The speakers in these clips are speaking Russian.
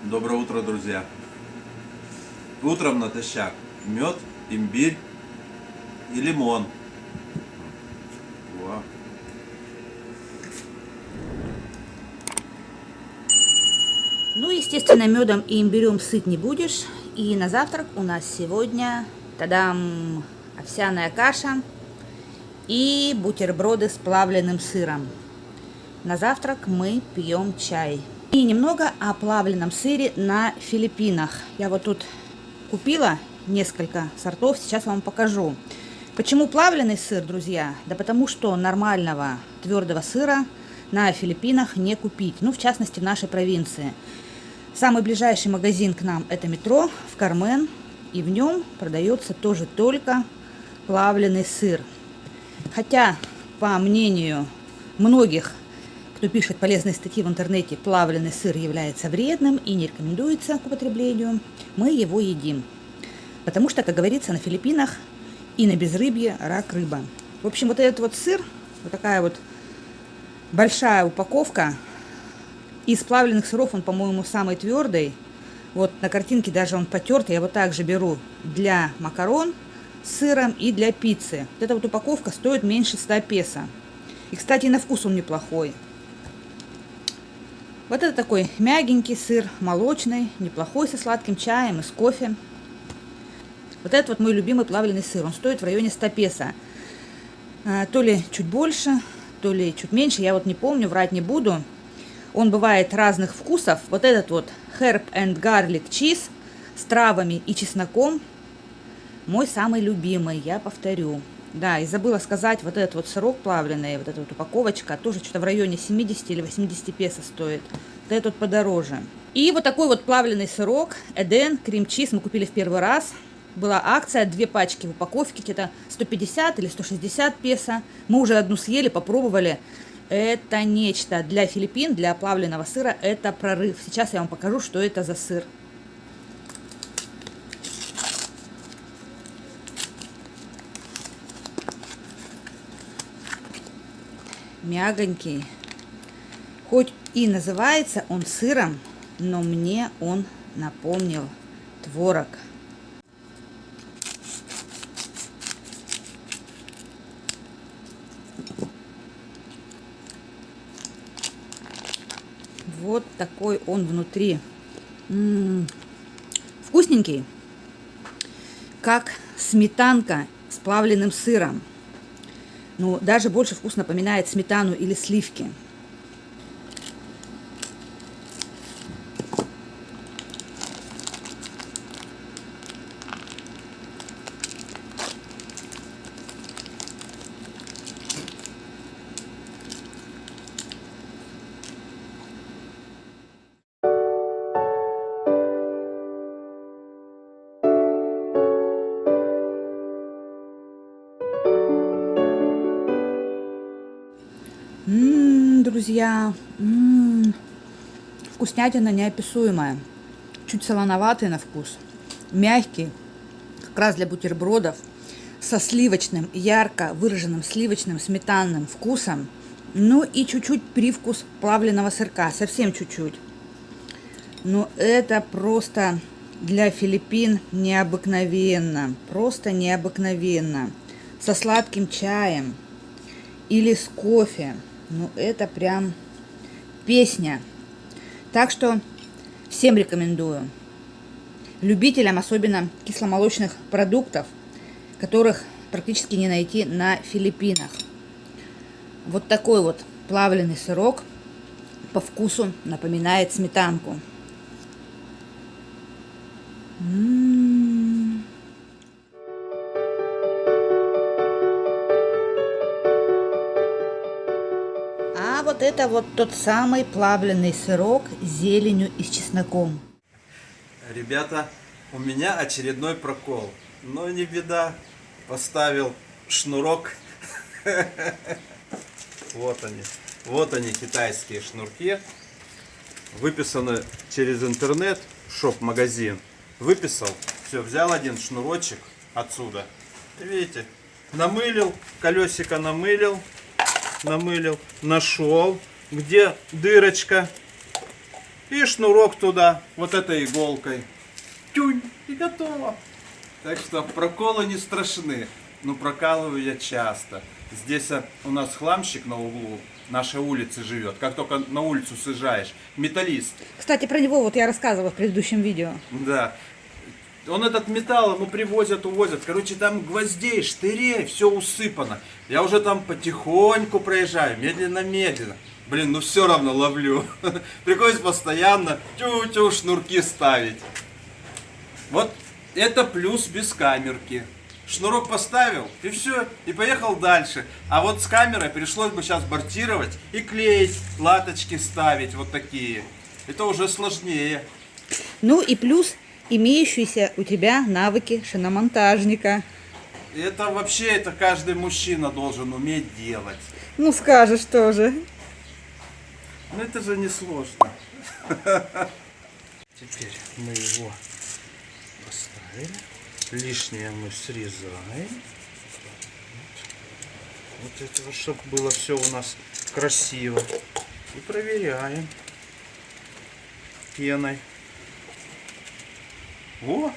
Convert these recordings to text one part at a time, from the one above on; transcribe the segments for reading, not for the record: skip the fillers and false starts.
Доброе утро, друзья! Утром натощак мед, имбирь и лимон. Во. Ну, естественно, медом и имбирем сыт не будешь. И на завтрак у нас сегодня, тадам, овсяная каша и бутерброды с плавленным сыром. На завтрак мы пьем чай. И немного о плавленном сыре на Филиппинах. Я вот тут купила несколько сортов, сейчас вам покажу. Почему плавленый сыр, друзья? Да потому что нормального твердого сыра на Филиппинах не купить. Ну, в частности, в нашей провинции. Самый ближайший магазин к нам это метро в Кармен. И в нем продается тоже только плавленый сыр. Хотя, по мнению многих, кто пишет полезные статьи в интернете, плавленый сыр является вредным и не рекомендуется к употреблению, мы его едим. Потому что, как говорится, на Филиппинах и на безрыбье рак рыба. В общем, вот этот вот сыр, вот такая вот большая упаковка. Из плавленных сыров он, по-моему, самый твердый. Вот на картинке даже он потертый. Я вот так же беру для макарон с сыром и для пиццы. Вот эта вот упаковка стоит меньше 100 песо. И, кстати, на вкус он неплохой. Вот это такой мягенький сыр, молочный, неплохой, со сладким чаем и с кофе. Вот этот вот мой любимый плавленый сыр. Он стоит в районе 100 песо. То ли чуть больше, то ли чуть меньше. Я вот не помню, врать не буду. Он бывает разных вкусов. Вот этот вот Herb and Garlic Cheese с травами и чесноком мой самый любимый, я повторю. Да, и забыла сказать, вот этот вот сырок плавленый, вот эта вот упаковочка, тоже что-то в районе 70 или 80 песо стоит. Вот этот вот подороже. И вот такой вот плавленый сырок, Эден, крем-чиз, мы купили в первый раз. Была акция, 2 пачки в упаковке, где-то 150 или 160 песо. Мы уже одну съели, попробовали. Это нечто для Филиппин, для плавленного сыра, это прорыв. Сейчас я вам покажу, что это за сыр. Мягонький. Хоть и называется он сыром, но мне он напомнил творог. Вот такой он внутри. Вкусненький. Как сметанка с плавленным сыром. Ну, даже больше вкус напоминает сметану или сливки. Друзья, вкуснятина неописуемая. Чуть солоноватый на вкус. Мягкий, как раз для бутербродов. Со сливочным, ярко выраженным сливочным сметанным вкусом. Ну и чуть-чуть привкус плавленого сырка. Совсем чуть-чуть. Но это просто для Филиппин необыкновенно. Просто необыкновенно. Со сладким чаем или с кофе. Ну, это прям песня. Так что всем рекомендую. Любителям, особенно кисломолочных продуктов, которых практически не найти на Филиппинах. Вот такой вот плавленый сырок по вкусу напоминает сметанку. А вот это вот тот самый плавленый сырок с зеленью и с чесноком. Ребята, у меня очередной прокол. Но не беда. Поставил шнурок. Вот они. Вот они, китайские шнурки. Выписаны через интернет, шоп-магазин. Выписал. Все, взял один шнурочек отсюда. Видите? Намылил, колесико намылил. Нашел, где дырочка. И шнурок туда, вот этой иголкой. Тюнь, и готово. Так что проколы не страшны. Но прокалываю я часто. Здесь у нас хламщик на углу нашей улицы живет. Как только на улицу съезжаешь, металлист. Кстати, про него вот я рассказывала в предыдущем видео. Да. Он этот металл ему привозят, увозят. Короче, там гвоздей, штырей, все усыпано. Я уже там потихоньку проезжаю, медленно-медленно. Блин, ну все равно ловлю. Приходится постоянно тю-тю шнурки ставить. Вот это плюс без камерки. Шнурок поставил, и все, и поехал дальше. А вот с камерой пришлось бы сейчас бортировать и клеить, латочки ставить, вот такие. Это уже сложнее. Ну и плюс имеющиеся у тебя навыки шиномонтажника. Это вообще, это каждый мужчина должен уметь делать. Ну скажешь тоже. Ну это же не сложно. Теперь мы его поставили. Лишнее мы срезаем. Вот это вот, чтобы было все у нас красиво. И проверяем пеной. О,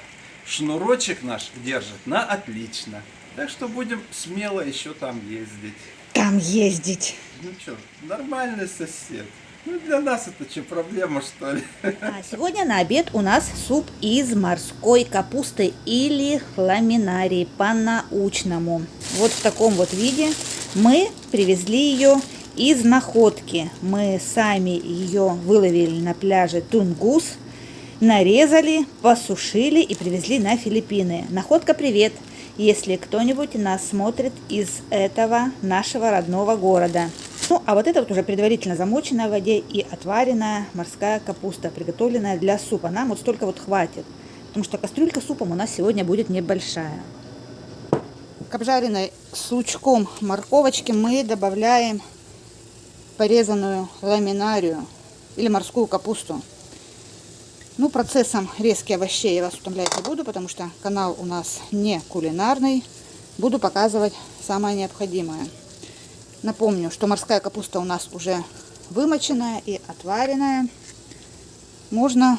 шнурочек наш держит на отлично. Так что будем смело еще там ездить. Там ездить. Ну что, нормальный сосед. Ну для нас это что, проблема что ли? А сегодня на обед у нас суп из морской капусты или ламинарии по-научному. Вот в таком вот виде. Мы привезли ее из находки. Мы сами ее выловили на пляже Тунгус, нарезали, посушили и привезли на Филиппины. Находка, привет! Если кто-нибудь нас смотрит из этого нашего родного города. Ну, а вот это вот уже предварительно замоченная в воде и отваренная морская капуста, приготовленная для супа. Нам вот столько вот хватит, потому что кастрюлька с супом у нас сегодня будет небольшая. К обжаренной с лучком морковочки мы добавляем порезанную ламинарию или морскую капусту. Ну, процессом резки овощей я вас утомлять не буду, потому что канал у нас не кулинарный. Буду показывать самое необходимое. Напомню, что морская капуста у нас уже вымоченная и отваренная. Можно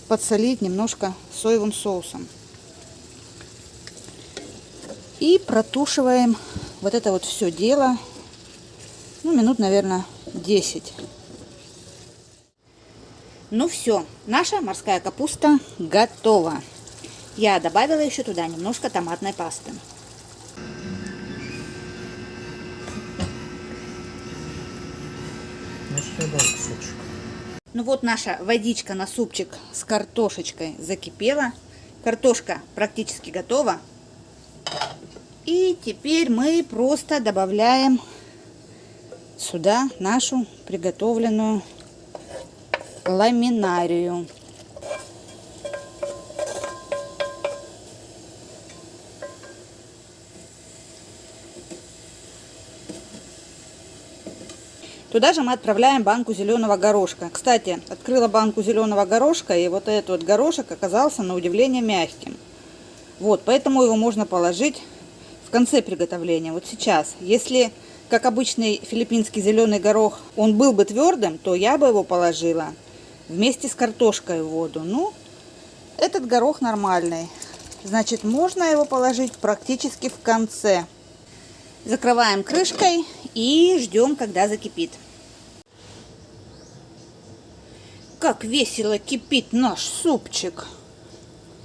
подсолить немножко соевым соусом. И протушиваем вот это вот все дело, ну, минут, наверное, 10. Ну все, наша морская капуста готова. Я добавила еще туда немножко томатной пасты. Ну вот наша водичка на супчик с картошечкой закипела. Картошка практически готова. И теперь мы просто добавляем сюда нашу приготовленную ламинарию. Туда же мы отправляем банку зеленого горошка. Кстати, открыла банку зеленого горошка, и вот этот вот горошек оказался на удивление мягким. Вот, поэтому его можно положить в конце приготовления. Вот сейчас, если, как обычный филиппинский зеленый горох, он был бы твердым, то я бы его положила вместе с картошкой в воду. Ну, этот горох нормальный. Значит, можно его положить практически в конце. Закрываем крышкой и ждем, когда закипит. Как весело кипит наш супчик.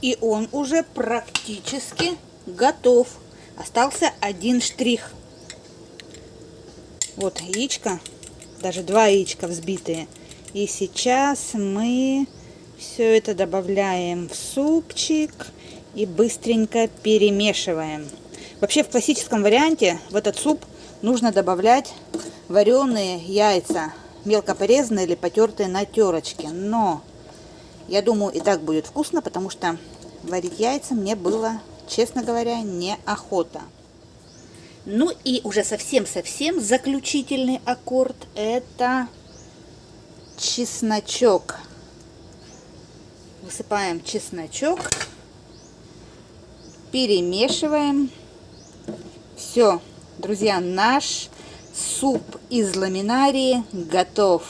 И он уже практически готов. Остался один штрих. Вот яичко, даже 2 яичка взбитые. И сейчас мы все это добавляем в супчик и быстренько перемешиваем. Вообще в классическом варианте в этот суп нужно добавлять вареные яйца, мелко порезанные или потертые на терочке. Но я думаю, и так будет вкусно, потому что варить яйца мне было, честно говоря, неохота. Ну и уже совсем-совсем заключительный аккорд — это чесночок. Высыпаем чесночок, перемешиваем. Все, друзья, наш суп из ламинарии готов.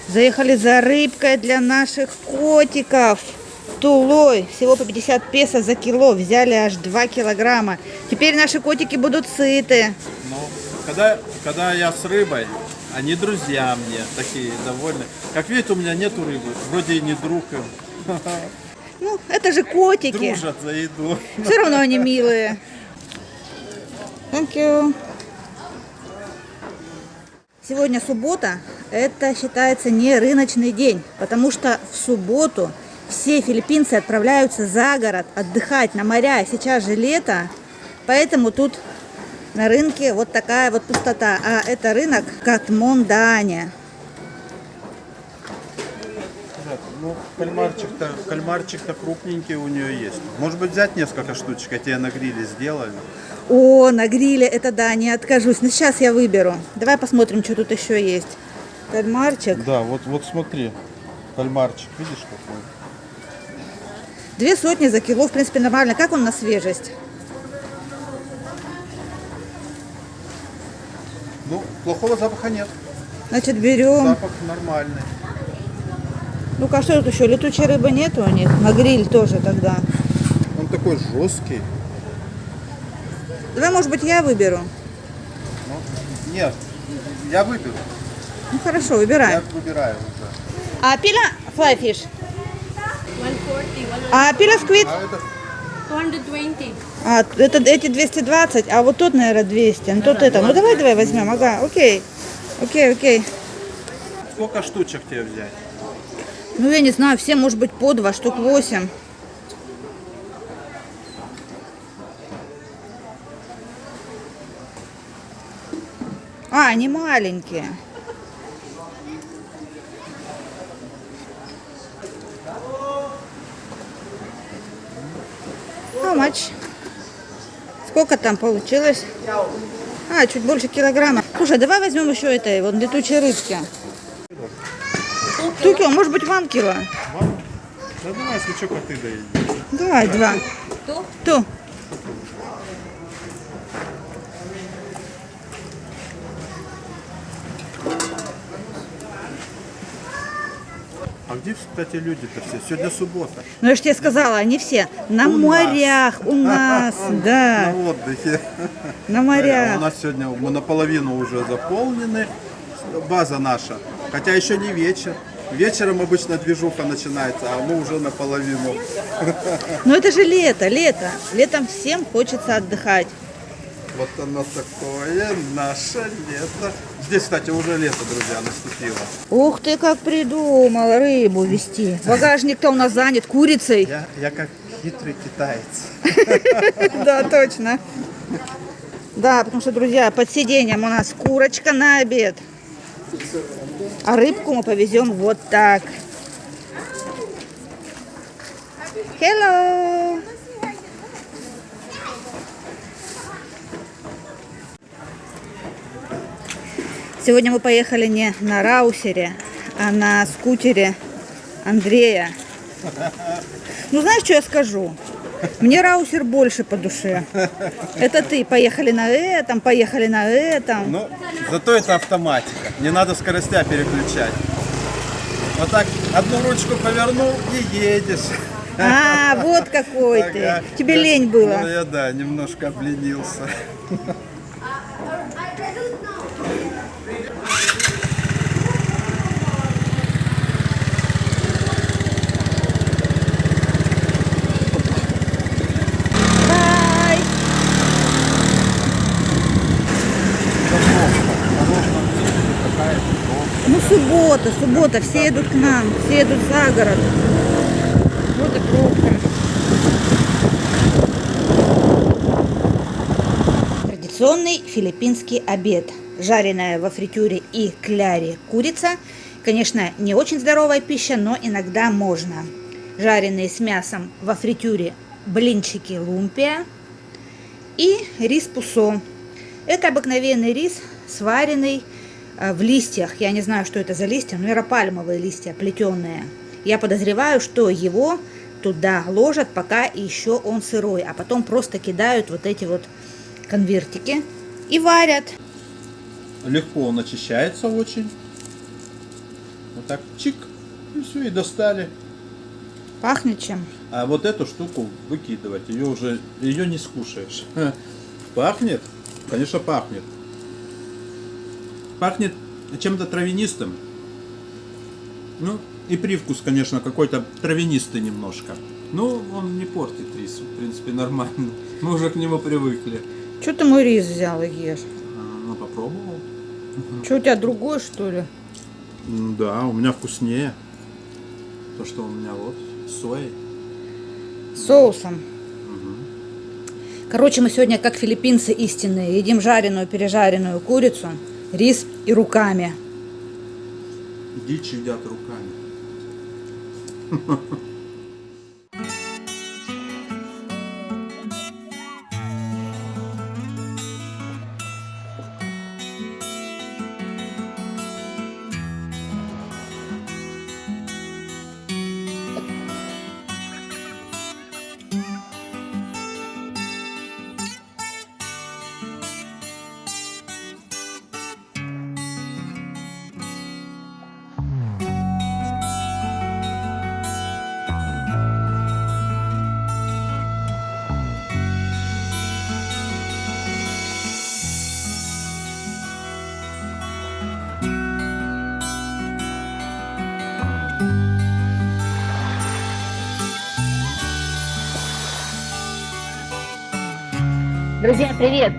Заехали за рыбкой для наших котиков. Тулой. Всего по 50 песо за кило. Взяли аж 2 килограмма. Теперь наши котики будут сыты. Ну, когда я с рыбой, они друзья мне, такие довольны. Как видите, у меня нету рыбы. Вроде и не друг им. Ну, это же котики. Дружат за еду. Все равно они милые. Thank you. Сегодня суббота. Это считается не рыночный день, потому что в субботу все филиппинцы отправляются за город отдыхать на моря. Сейчас же лето, поэтому тут на рынке вот такая вот пустота. А это рынок Катмондаане. Ну, кальмарчик-то крупненький у нее есть. Может быть, взять несколько штучек, а те на гриле сделали. О, на гриле, это да, не откажусь. Но сейчас я выберу. Давай посмотрим, что тут еще есть. Кальмарчик. Да, вот смотри, кальмарчик, видишь какой? 200 за кило, в принципе, нормально. Как он на свежесть? Ну, плохого запаха нет. Значит, берем. Запах нормальный. Ну-ка, а что тут еще? Летучей рыбы нету у них? На гриль тоже тогда. Он такой жесткий. Давай, может быть, я выберу. Ну, нет, я выберу. Ну, хорошо, выбирай. Я выбираю уже. А пила fly fish? 140, А пила сквид? А это 220. А, это эти 220, а вот тут, наверное, 200. Ну, тут это. Ну, давай возьмем. Ага, окей. Окей. сколько штучек тебе взять? Ну, я не знаю, все, может быть, по 2, штук 8. А, они маленькие. How much? Сколько там получилось? А, чуть больше килограмма. Слушай, давай возьмем еще этой вот летучей рыбки. Тукио, может быть, 1 кило? Да давай, если что, коты доедешь. Давай, 2. Two? Ту. А где, кстати, люди-то все? Сегодня суббота. Ну, я же тебе сказала, они все на У нас. морях, у нас, да, На отдыхе. на У морях. нас сегодня мы наполовину уже заполнены. База наша. Хотя еще не вечер. Вечером обычно движуха начинается, а мы уже наполовину. Но это же лето. Летом всем хочется отдыхать. Вот оно такое, наше лето. Здесь, кстати, уже лето, друзья, наступило. Ух ты, как придумал рыбу вести. Багажник-то у нас занят курицей. Я как хитрый китаец. Да, точно. Да, потому что, друзья, под сиденьем у нас курочка на обед. А рыбку мы повезем вот так. Hello! Сегодня мы поехали не на раусере, а на скутере Андрея. Ну, знаешь, что я скажу? Мне раусер больше по душе. Это ты. Поехали на этом. Ну, зато это автоматика. Не надо скоростя переключать. Вот так одну ручку повернул и едешь. А, вот какой ты. Ага. Тебе лень было. Ну, я, да, немножко обленился. Бай. Ну, суббота, все едут к нам, все едут за город. Вот и пробка. Традиционный филиппинский обед. Жареная во фритюре и кляре курица. Конечно, не очень здоровая пища, но иногда можно. Жареные с мясом во фритюре блинчики лумпия и рис пусо. Это обыкновенный рис, сваренный в листьях. Я не знаю, что это за листья, но, наверное, пальмовые листья, плетеные. Я подозреваю, что его туда ложат, пока еще он сырой, а потом просто кидают вот эти вот конвертики и варят. Легко он очищается очень. Вот так, чик, и все, и достали. Пахнет чем? А вот эту штуку выкидывать, ее не скушаешь. Пахнет? Конечно, пахнет. Пахнет чем-то травянистым. Ну, и привкус, конечно, какой-то травянистый немножко. Ну, он не портит рис, в принципе, нормально. Мы уже к нему привыкли. Че ты мой рис взял и ешь? Ну, попробовал. Че у тебя другой, что ли? Да, у меня вкуснее. То, что у меня вот, с соей. Соусом. Короче, мы сегодня, как филиппинцы истинные, едим жареную, пережаренную курицу, рис и руками. Дичь едят руками. Друзья, привет!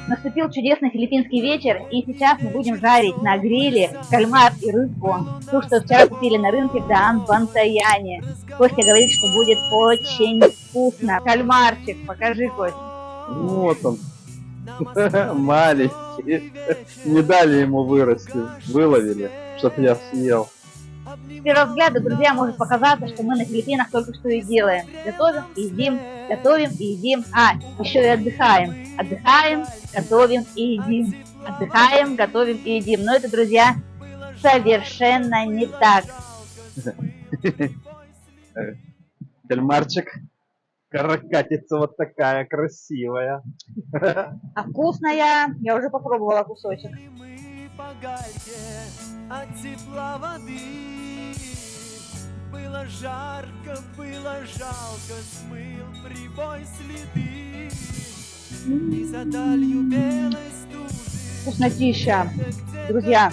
Наступил чудесный филиппинский вечер, и сейчас мы будем жарить на гриле кальмар и рыбку. Ту, что вчера купили на рынке в Даан Бантаяне. Костя говорит, что будет очень вкусно. Кальмарчик, покажи, Кость. Вот он, маленький. Не дали ему вырасти, выловили, чтоб я съел. С первого взгляда, друзья, может показаться, что мы на Филиппинах только что и делаем. Готовим и едим, готовим и едим. А, еще и отдыхаем. Отдыхаем, готовим и едим. Отдыхаем, готовим и едим. Но это, друзья, совершенно не так. Кальмарчик, каракатица вот такая красивая. А вкусная, я уже попробовала кусочек. По гальке от тепла воды. Было жарко, было жалко, смыл прибой следы. И за далью белой стужи. Вкуснотища. Друзья,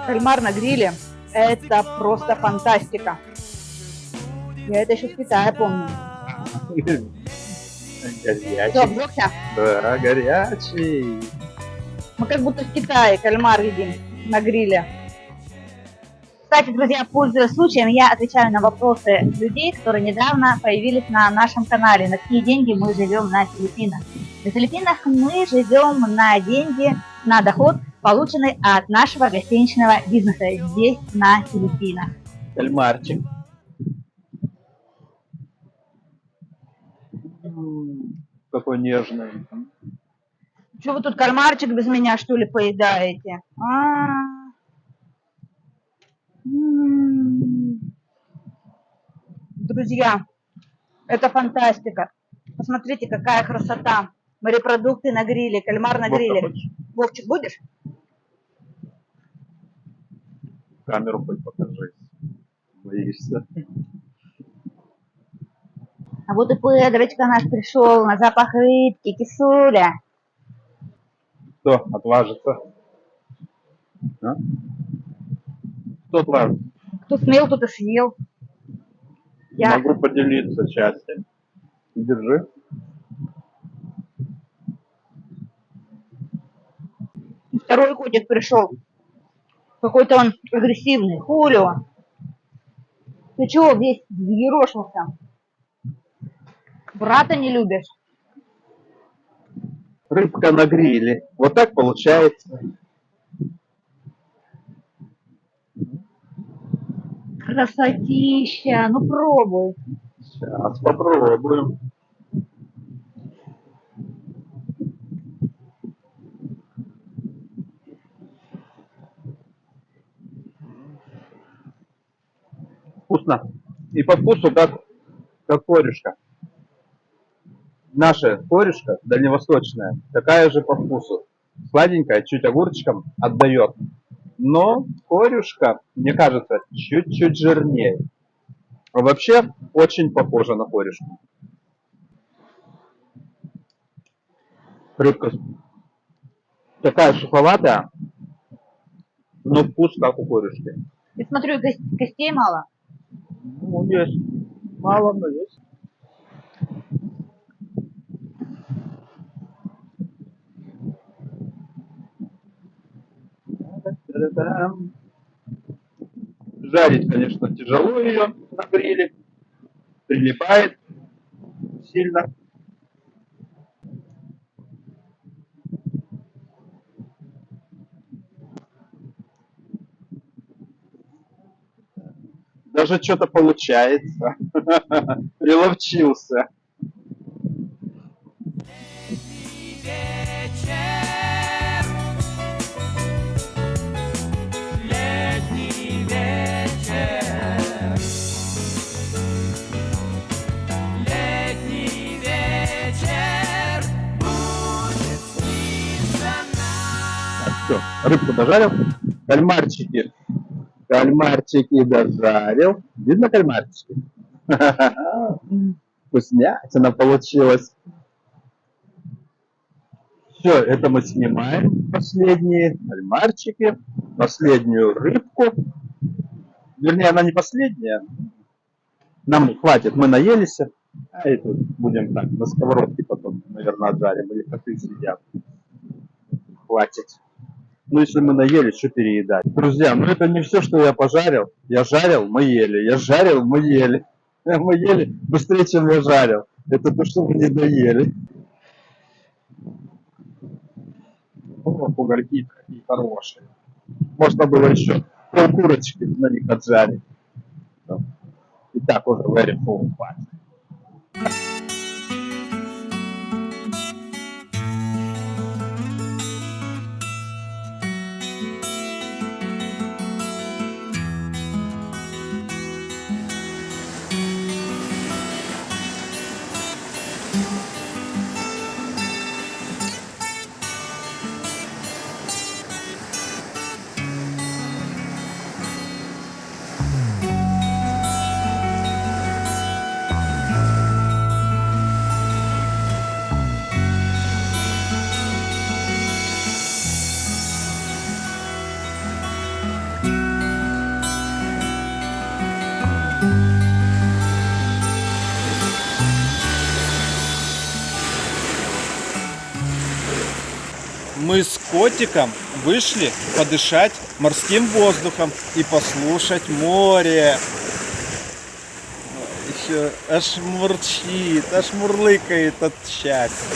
кальмар на гриле – это просто фантастика. Я это еще с Китая помню. Горячий. Все, обжегся? Да, горячий. Мы как будто в Китае кальмар едим на гриле. Кстати, друзья, пользуясь случаем, я отвечаю на вопросы людей, которые недавно появились на нашем канале. На какие деньги мы живем на Филиппинах? На Филиппинах мы живем на деньги, на доход, полученный от нашего гостиничного бизнеса здесь, на Филиппинах. Кальмарчик. Какой нежный. Что вы тут кальмарчик без меня, что ли, поедаете? Друзья, это фантастика. Посмотрите, какая красота. Морепродукты на гриле, кальмар на гриле. Вовчик, будешь? Камеру хоть покажи. Боишься? А вот и Педрочка наш пришел на запах рыбки, кисуля. Кто отважится? А? Кто отважится? Кто смел, тот и съел. Я... Могу поделиться частью. Держи. Второй котик пришел. Какой-то он агрессивный. Хулио. Ты чего весь взъерошился? Брата не любишь? Рыбка на гриле. Вот так получается. Красотища. Ну пробуй. Сейчас попробуем. Вкусно. И по вкусу как корешка. Наша корешка, дальневосточная, такая же по вкусу. Сладенькая, чуть огурчиком отдает. Но корюшка, мне кажется, чуть-чуть жирнее. А вообще очень похожа на корюшку. Рыбка такая суховатая, но вкус как у корюшки. И смотрю, костей мало. Ну, есть. Мало, но есть. Та-да-дам. Жарить, конечно, тяжело ее на гриле. Прилипает сильно. Даже что-то получается. Приловчился. Летний вечер, летний вечер будет сниться нам. Все, рыбку дожарил. Кальмарчики дожарил. Видно кальмарчики? Вкуснятина получилась. Все, это мы снимаем. Последние кальмарчики. Последнюю рыбку. Вернее, она не последняя. Нам хватит, мы наелись. А и тут будем так, на сковородке потом, наверное, отжарим. Или коты сидят. Хватит. Ну, если мы наелись, что переедать? Друзья, ну это не все, что я пожарил. Я жарил, мы ели. Я жарил, мы ели. Мы ели быстрее, чем я жарил. Это то, что мы не доели. О, бугорки такие хорошие. Можно было еще полкурочки на них отжарить. И так уже very full хватит. Мы с котиком вышли подышать морским воздухом и послушать море. Еще аж мурчит, аж мурлыкает от счастья.